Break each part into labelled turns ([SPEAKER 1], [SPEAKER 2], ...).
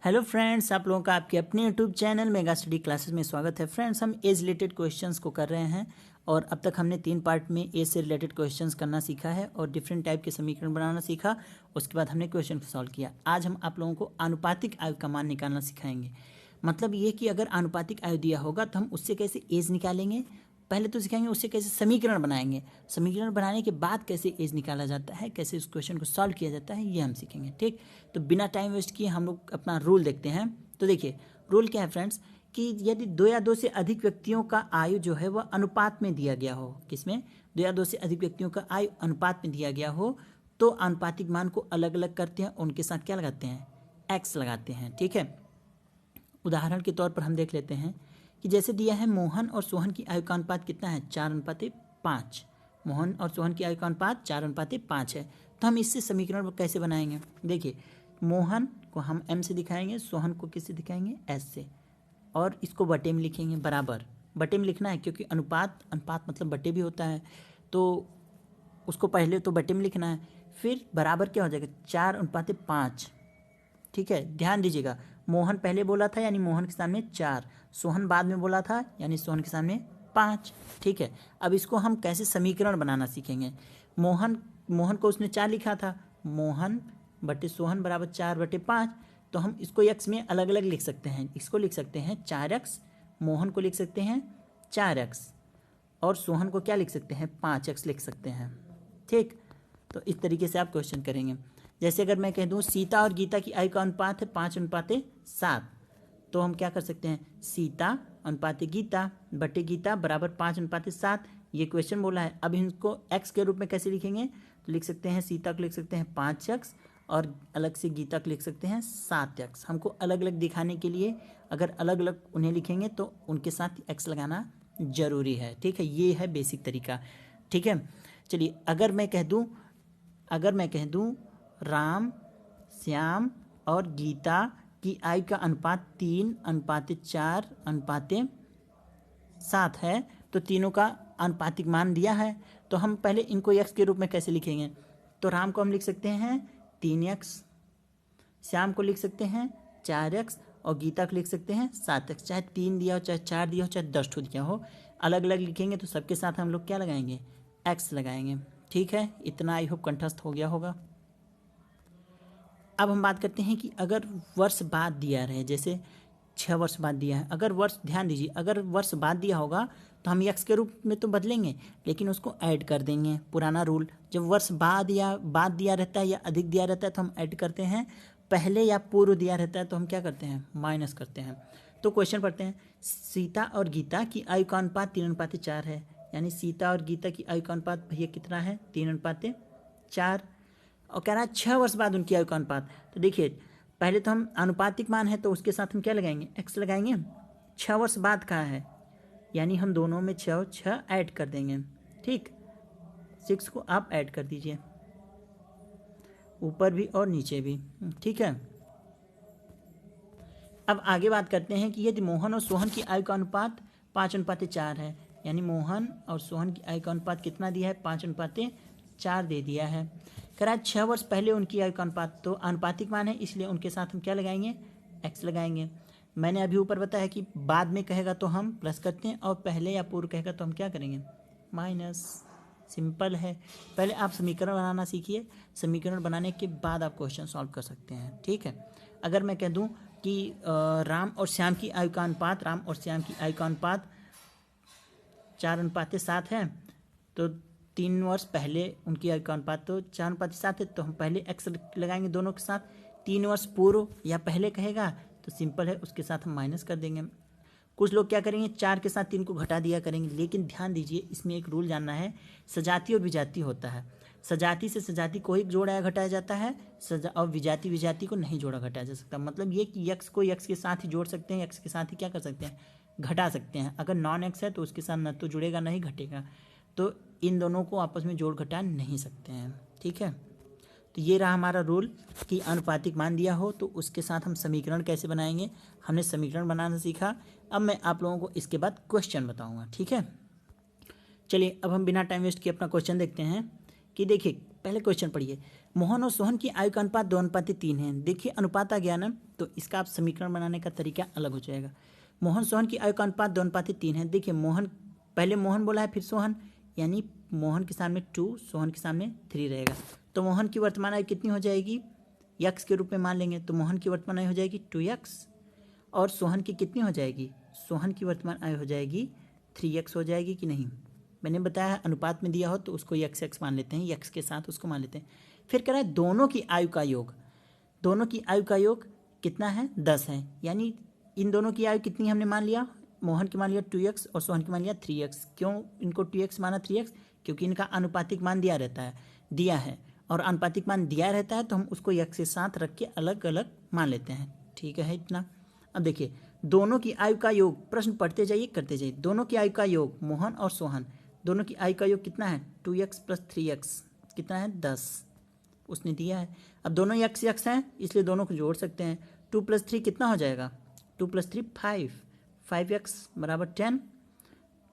[SPEAKER 1] Hello friends, आप लोगों का आपके अपने YouTube channel mega study classes में स्वागत है। फ्रेंड्स, हम एज रिलेटेड क्वेश्चंस को कर रहे हैं और अब तक हमने 3 पार्ट में एज से रिलेटेड क्वेश्चंस करना सीखा है और डिफरेंट टाइप के समीकरण बनाना सीखा। उसके बाद हमने क्वेश्चन को सॉल्व किया। आज हम आप लोगों को आनुपातिक आयु का मान निकालना सिखाएंगे। मतलब ये कि अगर आनुपातिक आयु दिया होगा तो हम उससे कैसे एज निकालेंगे, पहले तो सिखाएंगे उससे कैसे समीकरण बनाएंगे, समीकरण बनाने के बाद कैसे एज निकाला जाता है, कैसे उस क्वेश्चन को सॉल्व किया जाता है, ये हम सीखेंगे। ठीक, तो बिना टाइम वेस्ट किए हम लोग अपना रूल देखते हैं। तो देखिए रूल क्या है फ्रेंड्स, कि यदि 2 या 2 से अधिक व्यक्तियों का आयु जो है वह अनुपात में दिया गया हो, किसमें 2 या 2 से अधिक व्यक्तियों का आयु अनुपात में दिया गया हो, तो आनुपातिक मान को अलग अलग करते हैं, उनके साथ क्या लगाते हैं, एक्स लगाते हैं। ठीक है, उदाहरण के तौर पर हम देख लेते हैं कि जैसे दिया है मोहन और सोहन की आयु का अनुपात कितना है, 4:5। मोहन और सोहन की आयु का अनुपात 4:5 है। तो हम इससे समीकरण कैसे बनाएंगे, देखिए मोहन को हम m से दिखाएंगे, सोहन को किससे दिखाएंगे, s से, और इसको बटे में लिखेंगे, बराबर बटे में लिखना है क्योंकि अनुपात मतलब बटे भी होता है, तो उसको पहले तो बटे में लिखना है, फिर बराबर क्या हो जाएगा, 4:5। ठीक है, ध्यान दीजिएगा, मोहन पहले बोला था यानी मोहन के सामने 4, सोहन बाद में बोला था यानी सोहन के सामने 5। ठीक है, अब इसको हम कैसे समीकरण बनाना सीखेंगे। मोहन को उसने 4 लिखा था, मोहन बटे सोहन बराबर 4/5। तो हम इसको x में अलग अलग लिख सकते हैं, इसको लिख सकते हैं 4x, मोहन को लिख सकते हैं 4x और सोहन को क्या लिख सकते हैं, 5x लिख सकते हैं। ठीक, तो इस तरीके से आप क्वेश्चन करेंगे। जैसे अगर मैं कह दूं सीता और गीता की आयु का अनुपात है 5:7, तो हम क्या कर सकते हैं, सीता अनुपात गीता बटे गीता बराबर 5:7। ये क्वेश्चन बोला है। अब इनको x के रूप में कैसे लिखेंगे, तो लिख सकते हैं सीता को लिख सकते हैं 5x और अलग से गीता को लिख सकते हैं 7x। हमको अलग अलग दिखाने के लिए अगर अलग अलग उन्हें लिखेंगे तो उनके साथ x लगाना जरूरी है। ठीक है, ये है बेसिक तरीका। ठीक है, चलिए अगर मैं कह दूं राम, श्याम और गीता की आयु का अनुपात 3:4:7 है, तो तीनों का अनुपातिक मान दिया है। तो हम पहले इनको x के रूप में कैसे लिखेंगे, तो राम को हम लिख सकते हैं 3x, श्याम को लिख सकते हैं 4x और गीता को लिख सकते हैं 7x। चाहे 3 दिया हो, चाहे 4 दिया हो, चाहे 10 दिया हो, अलग अलग लिखेंगे तो सबके साथ हम लोग क्या लगाएंगे, x लगाएंगे। ठीक है, इतना आई होप कंठस्थ हो गया होगा। अब हम बात करते हैं कि अगर वर्ष बाद दिया रहे, जैसे 6 वर्ष बाद दिया है, अगर वर्ष, ध्यान दीजिए, अगर वर्ष बाद दिया होगा तो हम x के रूप में तो बदलेंगे लेकिन उसको ऐड कर देंगे। पुराना रूल, जब वर्ष बाद दिया रहता है या अधिक दिया रहता है तो हम ऐड करते हैं, पहले या पूर्व दिया रहता है तो हम क्या करते हैं, माइनस करते हैं। तो क्वेश्चन पढ़ते हैं, सीता और गीता की आयु का अनुपात 3:4 है, यानी सीता और गीता की आयु का अनुपात भैया कितना है, 3:4, और कह रहा है 6 वर्ष बाद उनकी आयु का अनुपात। तो देखिए पहले तो हम अनुपातिक मान है तो उसके साथ हम क्या लगाएंगे, x लगाएंगे। 6 वर्ष बाद का है यानी हम दोनों में 6 और 6 ऐड कर देंगे। ठीक, 6 को आप ऐड कर दीजिए, ऊपर भी और नीचे भी। ठीक है, अब आगे बात करते हैं कि यदि मोहन और सोहन की आयु का अनुपात 5:4 है, यानी मोहन और सोहन की आयु का अनुपात कितना दिया है, 5:4 दे दिया है। कह रहा है 6 वर्ष पहले उनकी आयु का अनुपात, तो अनुपातिक मान है इसलिए उनके साथ हम क्या लगाएंगे, x लगाएंगे। मैंने अभी ऊपर बताया कि बाद में कहेगा तो हम प्लस करते हैं और पहले या पूर्व कहेगा तो हम क्या करेंगे, माइनस। सिंपल है, पहले आप समीकरण बनाना सीखिए, समीकरण बनाने के बाद आप क्वेश्चन सॉल्व कर सकते हैं। ठीक है, अगर मैं कह दूं कि राम और श्याम की आयु का अनुपात 4:7 है, तो 3 वर्ष पहले उनकी आयु का अनुपात तो 4:7 है, तो हम पहले x लगाएंगे दोनों के साथ। 3 वर्ष पूर्व या पहले कहेगा तो सिंपल है, उसके साथ हम माइनस कर देंगे। कुछ लोग क्या करेंगे, 4 के साथ 3 को घटा दिया करेंगे, लेकिन ध्यान दीजिए इसमें एक रूल जानना है, सजाती और विजाती होता है। सजाती से सजाती को ही जोड़ा घटाया जाता है, और विजाती को नहीं जोड़ा घटाया जा सकता। मतलब ये कि x को x के साथ ही जोड़ सकते हैं, x के साथ ही क्या कर सकते हैं, घटा सकते हैं। अगर नॉन x है तो उसके साथ न तो जुड़ेगा ना ही घटेगा, तो इन दोनों को आपस में जोड़ घटा नहीं सकते हैं। ठीक है, तो ये रहा हमारा रूल कि अनुपातिक मान दिया हो तो उसके साथ हम समीकरण कैसे बनाएंगे। हमने समीकरण बनाना सीखा, अब मैं आप लोगों को इसके बाद क्वेश्चन बताऊंगा। ठीक है, चलिए अब हम बिना टाइम वेस्ट किए अपना क्वेश्चन देखते हैं कि देखिए पहले क्वेश्चन पढ़िए, मोहन और सोहन की आयु का अनुपात 2:3 है। देखिए अनुपात आ गया ना, तो इसका आप समीकरण बनाने का तरीका अलग हो जाएगा। मोहन सोहन की आयु का अनुपात 2:3 है। देखिए मोहन, पहले मोहन बोला है फिर सोहन, यानी मोहन के सामने 2, सोहन के सामने 3 रहेगा। तो मोहन की वर्तमान आयु कितनी हो जाएगी, यक्स के रूप में मान लेंगे, तो मोहन की वर्तमान आयु हो जाएगी 2x। और सोहन की कितनी हो जाएगी, सोहन की वर्तमान आयु हो जाएगी 3x हो जाएगी कि नहीं। मैंने बताया अनुपात में दिया हो तो उसको x मान लेते हैं, x के साथ उसको मान लेते हैं। फिर कह रहा है दोनों की आयु का योग, दोनों की आयु का योग कितना है, 10 है। यानी इन दोनों की आयु कितनी हमने मान लिया, मोहन की मान लिया 2x और सोहन की मान लिया 3x। क्यों इनको 2x माना 3x, क्योंकि इनका अनुपातिक मान दिया है और अनुपातिक मान दिया रहता है तो हम उसको x के साथ रख के अलग अलग मान लेते हैं। ठीक है इतना। अब देखिए दोनों की आयु का योग, प्रश्न पढ़ते जाइए करते जाइए। दोनों की आयु का योग, मोहन और सोहन दोनों की आयु का योग कितना है, 2x + 3x कितना है, 10 उसने दिया है। अब दोनों x हैं इसलिए दोनों को जोड़ सकते हैं। 2 + 3 कितना हो जाएगा, 2 + 3 5x = 10।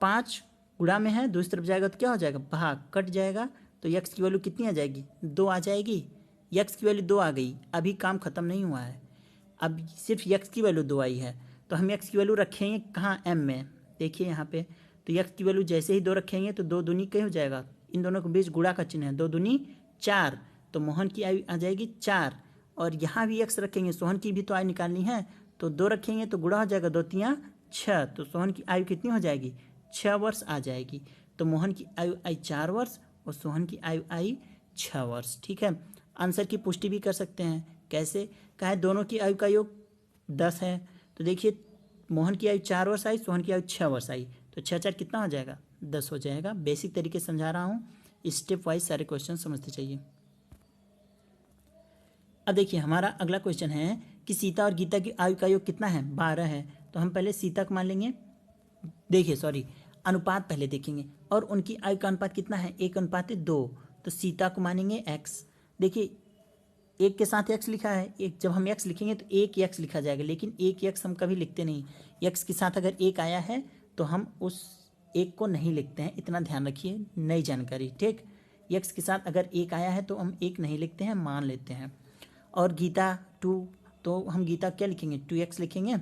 [SPEAKER 1] 5 गुणा में है, दूसरी तरफ जाएगा तो क्या हो जाएगा, भाग कट जाएगा, तो x की वैल्यू कितनी आ जाएगी, 2 आ जाएगी। x की वैल्यू 2 आ गई, अभी काम खत्म नहीं हुआ है, अब सिर्फ x की वैल्यू 2 आई है, तो हम x की वैल्यू रखेंगे कहाँ, m में। देखिए यहाँ पे तो x की वैल्यू जैसे ही 2 रखेंगे तो 2 दूनी क्या हो जाएगा, इन दोनों के बीच गुणा का चिन्ह है, 2 दूनी 4, तो मोहन की आयु आ जाएगी 4। और यहाँ भी x रखेंगे, सोहन की भी तो आयु निकालनी है, तो 2 रखेंगे तो गुणा हो जाएगा, 2 × 3 = 6, तो सोहन की आयु कितनी हो जाएगी, 6 वर्ष आ जाएगी। तो मोहन की आयु आई 4 वर्ष और सोहन की आयु आई 6 वर्ष। ठीक है, आंसर की पुष्टि भी कर सकते हैं। कैसे, कहा है दोनों की आयु का योग 10 है, तो देखिए मोहन की आयु 4 वर्ष आई, सोहन की आयु 6 वर्ष आई, तो 6 × 4 कितना हो जाएगा, 10 हो जाएगा। बेसिक तरीके से समझा रहा हूँ, स्टेप वाइज सारे क्वेश्चन समझते चाहिए। अब देखिए हमारा अगला क्वेश्चन है कि सीता और गीता की आयु का योग कितना है, 12 है। तो हम पहले सीता को मान लेंगे, देखिए अनुपात पहले देखेंगे, और उनकी आयु का अनुपात कितना है, 1:2। तो सीता को मानेंगे x। देखिए एक के साथ x लिखा है, एक जब हम x लिखेंगे तो 1x लिखा जाएगा, लेकिन 1x हम कभी लिखते नहीं। x के साथ अगर 1 आया है तो हम उस 1 को नहीं लिखते हैं, इतना ध्यान रखिए, नई जानकारी। ठीक, x के साथ अगर 1 आया है तो हम 1 नहीं लिखते हैं, मान लेते हैं। और गीता 2, तो हम गीता क्या लिखेंगे, 2x लिखेंगे।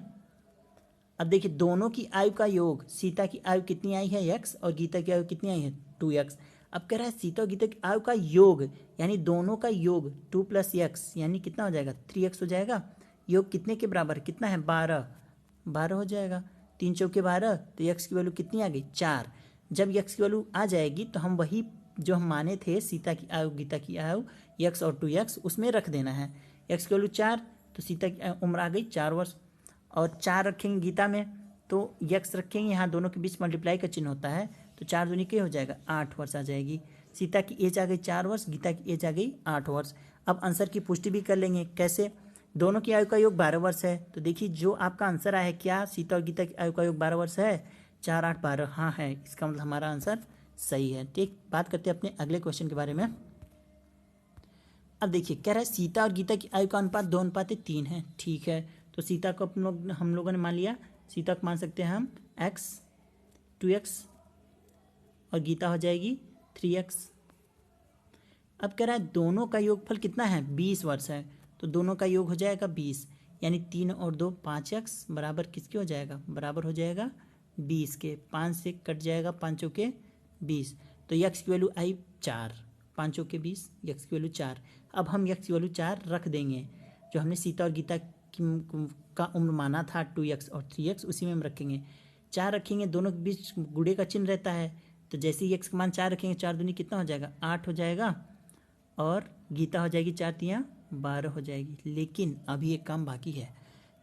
[SPEAKER 1] अब देखिए दोनों की आयु का योग, सीता की आयु कितनी आई है x और गीता की आयु कितनी आई है 2x। अब कह रहा है सीता और गीता की आयु का योग, यानी दोनों का योग 2 + x यानी कितना हो जाएगा, 3x हो जाएगा। योग कितने के बराबर, कितना है, 12 हो जाएगा। 3 × 4 = 12, तो x की वैल्यू कितनी आ गई, 4। जब x की वैल्यू आ जाएगी तो हम वही जो हम माने थे सीता की आयु गीता की आयु x और 2x उसमें रख देना है। x की वैल्यू 4, तो सीता की उम्र आ गई 4 वर्ष, और 4 रखेंगे गीता में तो x रखेंगे, यहाँ दोनों के बीच मल्टीप्लाई का चिन्ह होता है, तो 4 दूनी क्या हो जाएगा, 8 वर्ष आ जाएगी। सीता की एज आ गई 4 वर्ष, गीता की एज आ गई 8 वर्ष। अब आंसर की पुष्टि भी कर लेंगे, कैसे, दोनों की आयु का योग 12 वर्ष है, तो देखिए जो आपका आंसर आया है, क्या सीता और गीता की आयु का योग 12 वर्ष है, 4, 8, 12, हाँ है, इसका मतलब हमारा आंसर सही है। ठीक, बात करते हैं अपने अगले क्वेश्चन के बारे में। अब देखिए कह रहा है सीता और गीता की आयु का अनुपात 2:3 है। ठीक है, तो सीता को हम लोगों ने मान लिया, सीता को मान सकते हैं हम x 2x और गीता हो जाएगी 3x। अब कह रहा है दोनों का योगफल कितना है, 20 वर्ष है, तो दोनों का योग हो जाएगा 20, यानी 3 और 2 5x बराबर किसके हो जाएगा, बराबर हो जाएगा 20 के। 5 से कट जाएगा, 5 × 4 = 20, तो x की वैल्यू आई 4, 5 × 4 = 20, x की वैल्यू 4। अब हम x की वैल्यू 4 रख देंगे, जो हमने सीता और गीता का उम्र माना था 2x और 3x, उसी में हम रखेंगे। 4 रखेंगे, दोनों के बीच गुणे का चिन्ह रहता है, तो जैसे ही x का मान 4 रखेंगे, 4 दूनी कितना हो जाएगा, 8 हो जाएगा, और गीता हो जाएगी 4 × 3 = 12 हो जाएगी। लेकिन अभी एक काम बाकी है,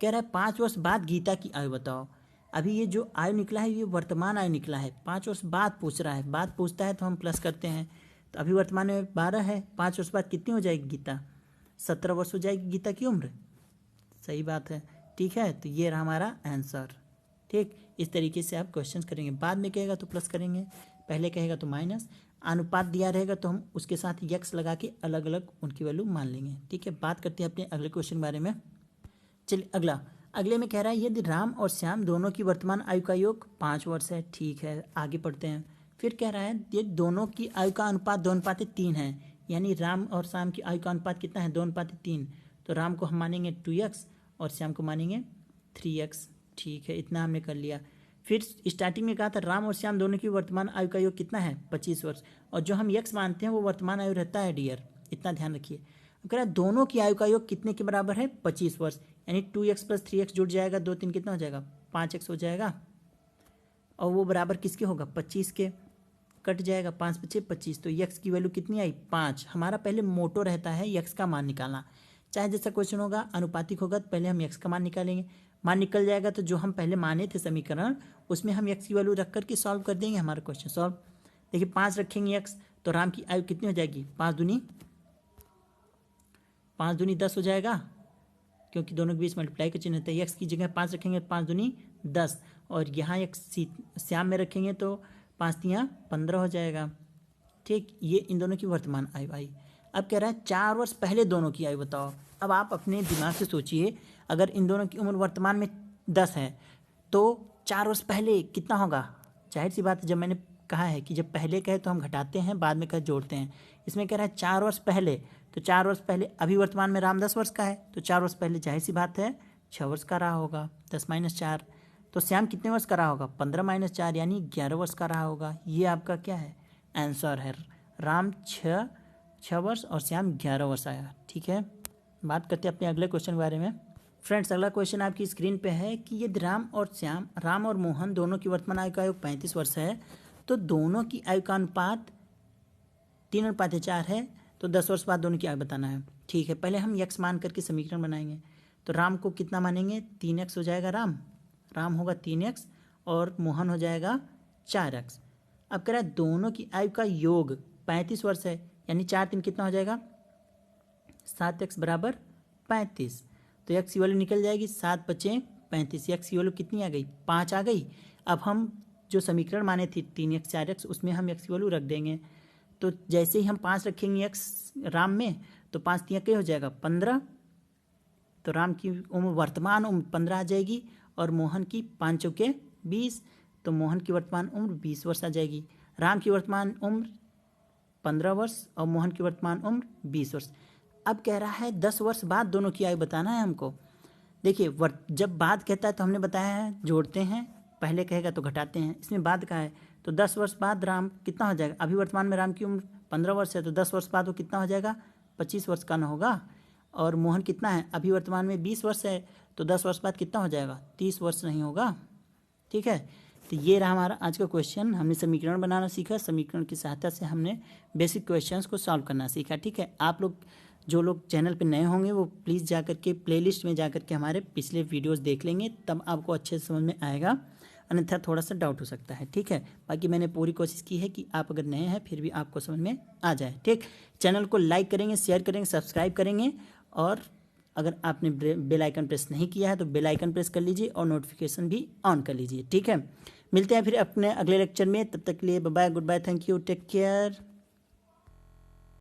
[SPEAKER 1] कह रहा है 5 वर्ष बाद गीता की आयु बताओ। अभी ये जो आयु निकला है ये वर्तमान आयु निकला है, 5 वर्ष बाद पूछ रहा है, बाद पूछता है तो हम प्लस करते हैं, तो अभी वर्तमान में 12 है, 5 वर्ष बाद कितनी हो जाएगी गीता, 17 वर्ष हो जाएगी गीता की उम्र। सही बात है, ठीक है, तो ये रहा हमारा आंसर। ठीक, इस तरीके से आप क्वेश्चन करेंगे, बाद में कहेगा तो प्लस करेंगे, पहले कहेगा तो माइनस। अनुपात दिया रहेगा तो हम उसके साथ x लगा के अलग अलग उनकी वैल्यू मान लेंगे। ठीक है, बात करते हैं अपने अगले क्वेश्चन के बारे में। चलिए अगले में कह रहा है यदि राम और श्याम दोनों की वर्तमान आयु का योग 5 वर्ष है। ठीक है, आगे पढ़ते हैं। फिर कह रहा है ये दोनों की आयु का अनुपात 2:3 है, यानी राम और श्याम की आयु का अनुपात कितना है, 2:3। तो राम को हम मानेंगे 2x और श्याम को मानेंगे 3x। ठीक है, इतना हमने कर लिया। फिर स्टार्टिंग में कहा था राम और श्याम दोनों की वर्तमान आयु का योग कितना है, 25 वर्ष, और जो हम x मानते हैं वो वर्तमान आयु रहता है डियर, इतना ध्यान रखिए। अब कह रहा है दोनों की आयु का योग कितने के बराबर है, 25 वर्ष, यानी 2x + 3x जुड़ जाएगा, 2 3 कितना हो जाएगा, 5x हो जाएगा, और वो बराबर किसके होगा, 25 के, कट जाएगा, 5 × 5 = 25। तो x की वैल्यू कितनी आई, 5। हमारा पहले मोटो रहता है x का मान निकालना, चाहे जैसा क्वेश्चन होगा अनुपातिक होगा तो पहले हम x का मान निकालेंगे, मान निकल जाएगा तो जो हम पहले माने थे समीकरण उसमें हम x की वैल्यू रख करके सॉल्व कर देंगे हमारा क्वेश्चन सॉल्व। देखिए 5 रखेंगे x तो राम की आयु कितनी हो जाएगी, 5 दूनी 10 हो जाएगा, क्योंकि दोनों के बीच मल्टीप्लाई का चिन्ह होता है। x की जगह 5 रखेंगे तो 5 दूनी 10, और यहाँ एक श्याम में रखेंगे तो 5 × 15 हो जाएगा। ठीक, ये इन दोनों की वर्तमान आयु आई। अब कह रहा है 4 वर्ष पहले दोनों की आयु बताओ। अब आप अपने दिमाग से सोचिए, अगर इन दोनों की उम्र वर्तमान में 10 है तो 4 वर्ष पहले कितना होगा। जाहिर सी बात है, जब मैंने कहा है कि जब पहले कहे तो हम घटाते हैं, बाद में कहे जोड़ते हैं। इसमें कह रहा है 4 वर्ष पहले, तो 4 वर्ष पहले, अभी वर्तमान में राम 10 वर्ष का है तो 4 वर्ष पहले जाहिर सी बात है 6 वर्ष का रहा होगा, 10 - 4। तो श्याम कितने वर्ष का रहा होगा, 15 - 4 यानी 11 वर्ष का रहा होगा। ये आपका क्या है, आंसर है। राम 6 वर्ष और श्याम 11 वर्ष आया। ठीक है, बात करते हैं अपने अगले क्वेश्चन के बारे में। फ्रेंड्स, अगला क्वेश्चन आपकी स्क्रीन पे है कि यदि राम और मोहन दोनों की वर्तमान आयु का योग 35 वर्ष है तो दोनों की आयु का अनुपात 3:4 है, तो 10 वर्ष बाद दोनों की आयु बताना है। ठीक है, पहले हम x मान करके समीकरण बनाएंगे। तो राम को कितना मानेंगे, 3x हो जाएगा, राम होगा 3x और मोहन हो जाएगा 4x। अब कह रहा है दोनों की आयु का योग 35 वर्ष है, यानी 4 3 कितना हो जाएगा, 7x = 35। तो x की वैल्यू निकल जाएगी, 7 × 5 = 35। x की वैल्यू कितनी आ गई, 5 आ गई। अब हम जो समीकरण माने थे 3x 4x, उसमें हम x की वैल्यू रख देंगे। तो जैसे ही हम 5 रखेंगे x राम में तो 5 × 3 क्या हो जाएगा, 15। तो राम की उम्र वर्तमान उम्र 15 आ जाएगी और मोहन की 5 × 4 = 20। तो मोहन की वर्तमान उम्र 20 वर्ष आ जाएगी। राम की वर्तमान उम्र 15 वर्ष और मोहन की वर्तमान उम्र 20 वर्ष। अब कह रहा है 10 वर्ष बाद दोनों की आयु बताना है हमको। देखिए जब बाद कहता है तो हमने बताया है जोड़ते हैं, पहले कहेगा तो घटाते हैं। इसमें बाद का है तो 10 वर्ष बाद राम कितना हो जाएगा, अभी वर्तमान में राम की उम्र 15 वर्ष है तो 10 वर्ष बाद वो कितना हो जाएगा, 25 वर्ष का न होगा। और मोहन कितना है, अभी वर्तमान में 20 वर्ष है तो 10 वर्ष बाद कितना हो जाएगा, 30 वर्ष नहीं होगा। ठीक है, तो ये रहा हमारा आज का क्वेश्चन। हमने समीकरण बनाना सीखा, समीकरण की सहायता से हमने बेसिक क्वेश्चंस को सॉल्व करना सीखा। ठीक है, आप लोग जो लोग चैनल पे नए होंगे वो प्लीज़ जा कर के प्लेलिस्ट में जा कर के हमारे पिछले वीडियोस देख लेंगे, तब आपको अच्छे से समझ में आएगा, अन्यथा थोड़ा सा डाउट हो सकता है। ठीक है, बाकी मैंने पूरी कोशिश की है कि आप अगर नए हैं फिर भी आपको समझ में आ जाए। ठीक, चैनल को लाइक करेंगे, शेयर करेंगे, सब्सक्राइब करेंगे, और अगर आपने बेल आइकन प्रेस नहीं किया है तो बेल आइकन प्रेस कर लीजिए और नोटिफिकेशन भी ऑन कर लीजिए। ठीक है, मिलते हैं फिर अपने अगले लेक्चर में, तब तक के लिए bye bye, goodbye, thank you, take care.